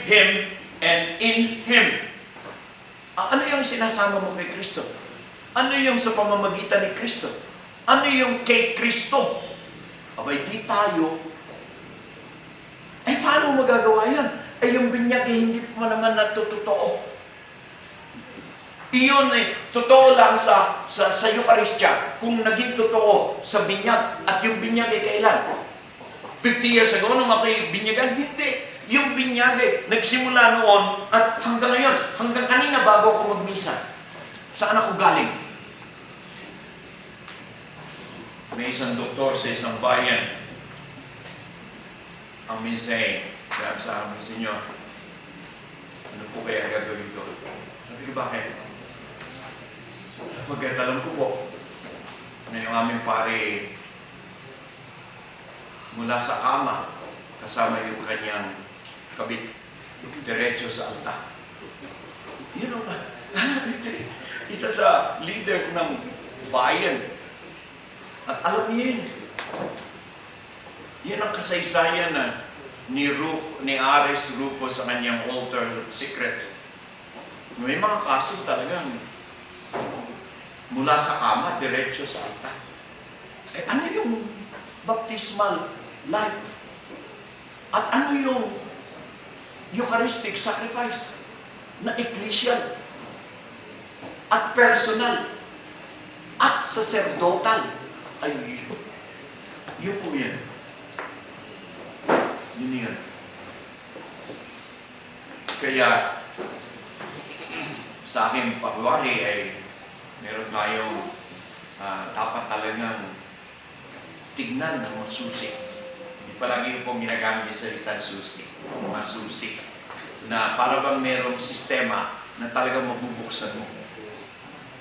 Him and in Him. Ano yung sinasama mo kay Kristo? Ano yung sa pamamagitan ni Kristo? Ano yung kay Kristo? Abay, di tayo. Paano magagawa yan? Yung binyag hindi pa naman natutotoo. Iyon totoo lang sa Eucharistia. Kung naging totoo sa binyag, at yung binyag kailan? 50 years ago, nung ako'y binyagan? Hindi. Yung binyag nagsimula noon at hanggang ngayon, hanggang kanina bago ako magmisa. Saan ako galing? May isang doktor sa isang bayan. Ang minsay, sabi sa amin sa inyo, ano po kaya gagawin ko? Sabi ko, bakit? Sapagkat alam ko po, na yung aming pare mula sa kama, kasama yung kanyang kabit, diretso sa altar. Yun ang isa sa leader ng bayan. At alam niyo yun. Yan ang kasaysayan ni Ares Rupo sa kanyang altar secret. May mga kaso talagang mula sa kama, diretso sa altar. Ano yung baptismal life? At ano yung Eucharistic sacrifice na ecclesial at personal at sacerdotal? Ay, yun po yan. Yun yan. Kaya, sa aking pagwari ay meron tayong dapat talagang tignan ng mga susi. Hindi palagi po ginagamit yung salitang susi. Mga susi. Na para bang merong sistema na talagang mabubuksan mo.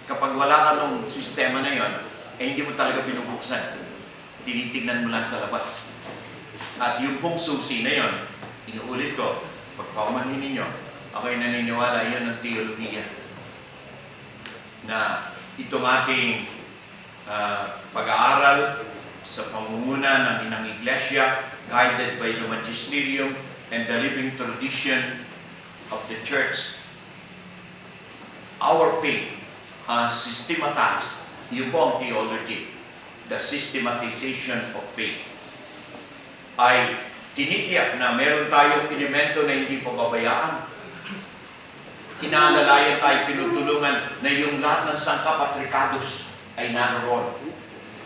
Kapag wala ka nung sistema na yon, hindi mo talaga binubuksan. Tinitignan mo lang sa labas. At yung pong susi na yon, inuulit ko, pagpaumanhin ninyo, ako'y naniniwala yun ng teolohiya. Na itong ating pag-aaral sa pangunguna ng inang iglesia, guided by the magisterium and the living tradition of the church. Our faith has systematized, yun po ang theology, the systematization of faith. Ay tinitiyak na meron tayong elemento na hindi pababayaan. Inaalalayan tayo, pinutulungan na yung lahat ng sangkapatrikados ay naroon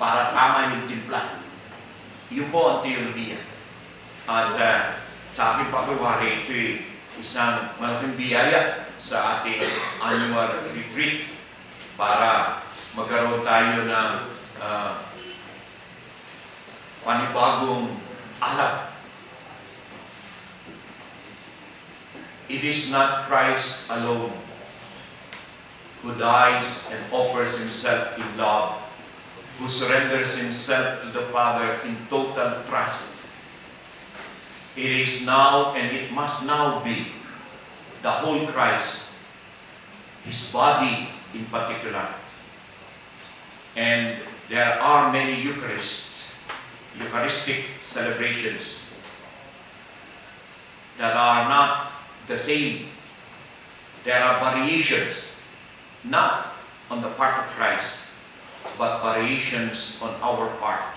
para tama yung timpla. Yun po ang teolohiya. At sa aking pagwawari, ito'y isang malaking biyaya sa ating annual retreat para magkaroon tayo ng panibagong alam. It is not Christ alone who dies and offers Himself in love, who surrenders Himself to the Father in total trust. It is now and it must now be the whole Christ, His body in particular. And there are many Eucharistic celebrations that are not the same. There are variations, not on the part of Christ, but variations on our part.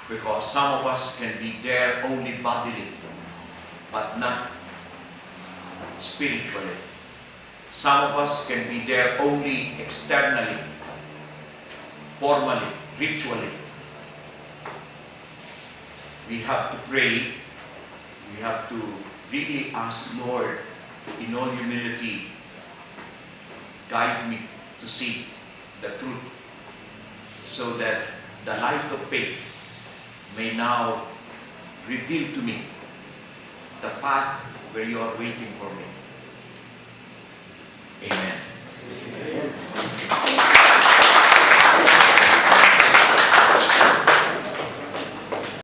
Because some of us can be there only bodily, but not spiritually. Some of us can be there only externally, formally, ritually. We have to pray. We have to really ask, Lord, in all humility, guide me to see the truth, so that the light of faith may now reveal to me the path where you are waiting for me. Amen. Amen.